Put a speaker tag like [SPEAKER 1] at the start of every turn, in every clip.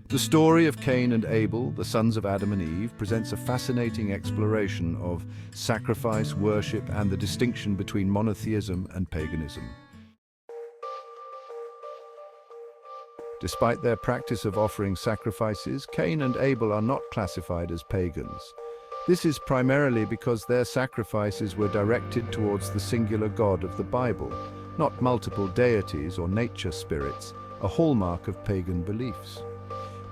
[SPEAKER 1] The story of Cain and Abel, the sons of Adam and Eve, presents a fascinating exploration of sacrifice, worship, and the distinction between monotheism and paganism. Despite their practice of offering sacrifices, Cain and Abel are not classified as pagans. This is primarily because their sacrifices were directed towards the singular God of the Bible, not multiple deities or nature spirits, a hallmark of pagan beliefs.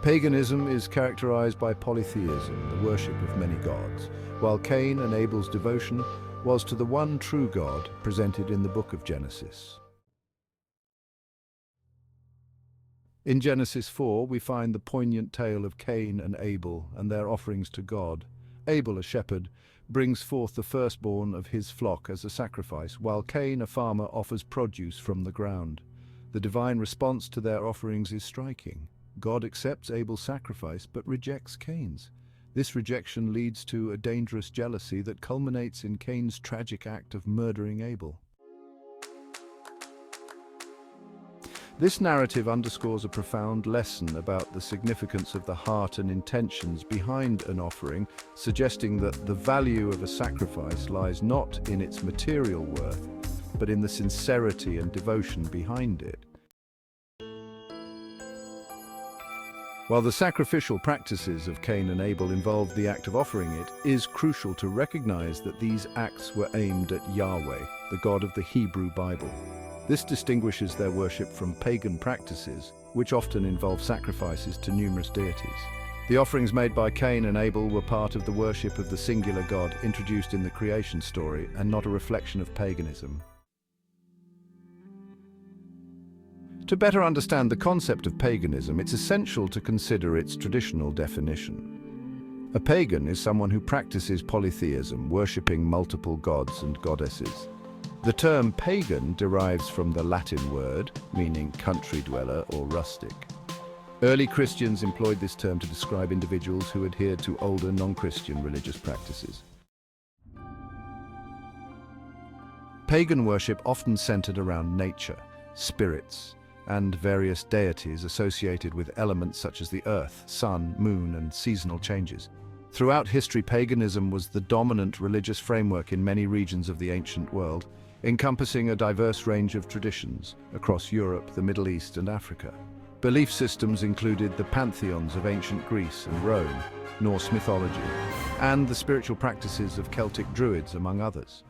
[SPEAKER 1] Paganism is characterized by polytheism, the worship of many gods, while Cain and Abel's devotion was to the one true God presented in the book of Genesis. In Genesis 4, we find the poignant tale of Cain and Abel and their offerings to God. Abel, a shepherd, brings forth the firstborn of his flock as a sacrifice, while Cain, a farmer, offers produce from the ground. The divine response to their offerings is striking. God accepts Abel's sacrifice but rejects Cain's. This rejection leads to a dangerous jealousy that culminates in Cain's tragic act of murdering Abel. This narrative underscores a profound lesson about the significance of the heart and intentions behind an offering, suggesting that the value of a sacrifice lies not in its material worth, but in the sincerity and devotion behind it. While the sacrificial practices of Cain and Abel involved the act of offering, it is crucial to recognize that these acts were aimed at Yahweh, the God of the Hebrew Bible. This distinguishes their worship from pagan practices, which often involve sacrifices to numerous deities. The offerings made by Cain and Abel were part of the worship of the singular God introduced in the creation story, and not a reflection of paganism. To better understand the concept of paganism, it's essential to consider its traditional definition. A pagan is someone who practices polytheism, worshipping multiple gods and goddesses. The term pagan derives from the Latin word, meaning country dweller or rustic. Early Christians employed this term to describe individuals who adhered to older non-Christian religious practices. Pagan worship often centered around nature, spirits, and various deities associated with elements such as the earth, sun, moon, and seasonal changes. Throughout history, paganism was the dominant religious framework in many regions of the ancient world, encompassing a diverse range of traditions across Europe, the Middle East, and Africa. Belief systems included the pantheons of ancient Greece and Rome, Norse mythology, and the spiritual practices of Celtic Druids, among others.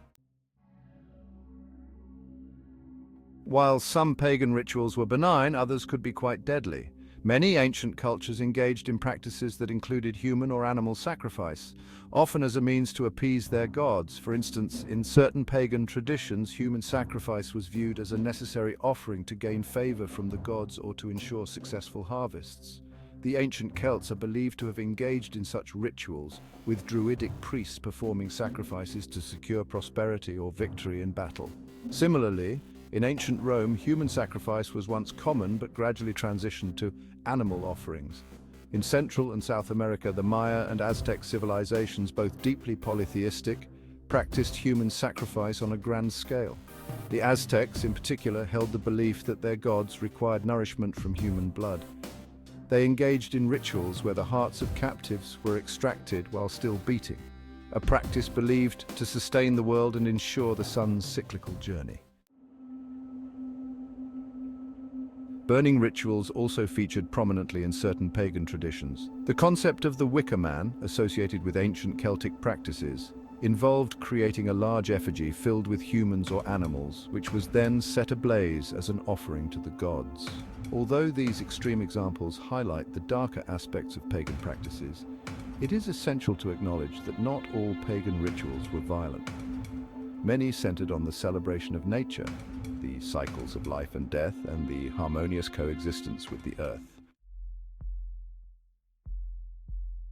[SPEAKER 1] While some pagan rituals were benign, others could be quite deadly. Many ancient cultures engaged in practices that included human or animal sacrifice, often as a means to appease their gods. For instance, in certain pagan traditions, human sacrifice was viewed as a necessary offering to gain favor from the gods or to ensure successful harvests. The ancient Celts are believed to have engaged in such rituals, with druidic priests performing sacrifices to secure prosperity or victory in battle. Similarly, in ancient Rome, human sacrifice was once common but gradually transitioned to animal offerings. In Central and South America, the Maya and Aztec civilizations, both deeply polytheistic, practiced human sacrifice on a grand scale. The Aztecs, in particular, held the belief that their gods required nourishment from human blood. They engaged in rituals where the hearts of captives were extracted while still beating, a practice believed to sustain the world and ensure the sun's cyclical journey. Burning rituals also featured prominently in certain pagan traditions. The concept of the wicker man, associated with ancient Celtic practices, involved creating a large effigy filled with humans or animals, which was then set ablaze as an offering to the gods. Although these extreme examples highlight the darker aspects of pagan practices, it is essential to acknowledge that not all pagan rituals were violent. Many centered on the celebration of nature, the cycles of life and death, and the harmonious coexistence with the earth.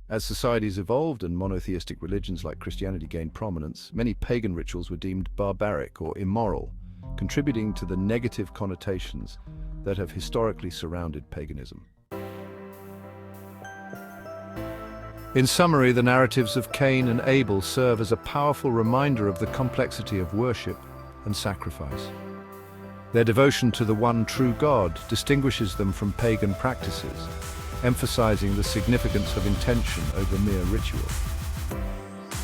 [SPEAKER 1] As societies evolved and monotheistic religions like Christianity gained prominence, many pagan rituals were deemed barbaric or immoral, contributing to the negative connotations that have historically surrounded paganism. In summary, the narratives of Cain and Abel serve as a powerful reminder of the complexity of worship and sacrifice. Their devotion to the one true God distinguishes them from pagan practices, emphasizing the significance of intention over mere ritual.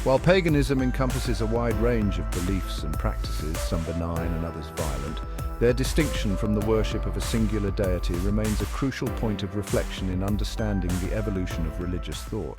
[SPEAKER 1] While paganism encompasses a wide range of beliefs and practices, some benign and others violent, their distinction from the worship of a singular deity remains a crucial point of reflection in understanding the evolution of religious thought.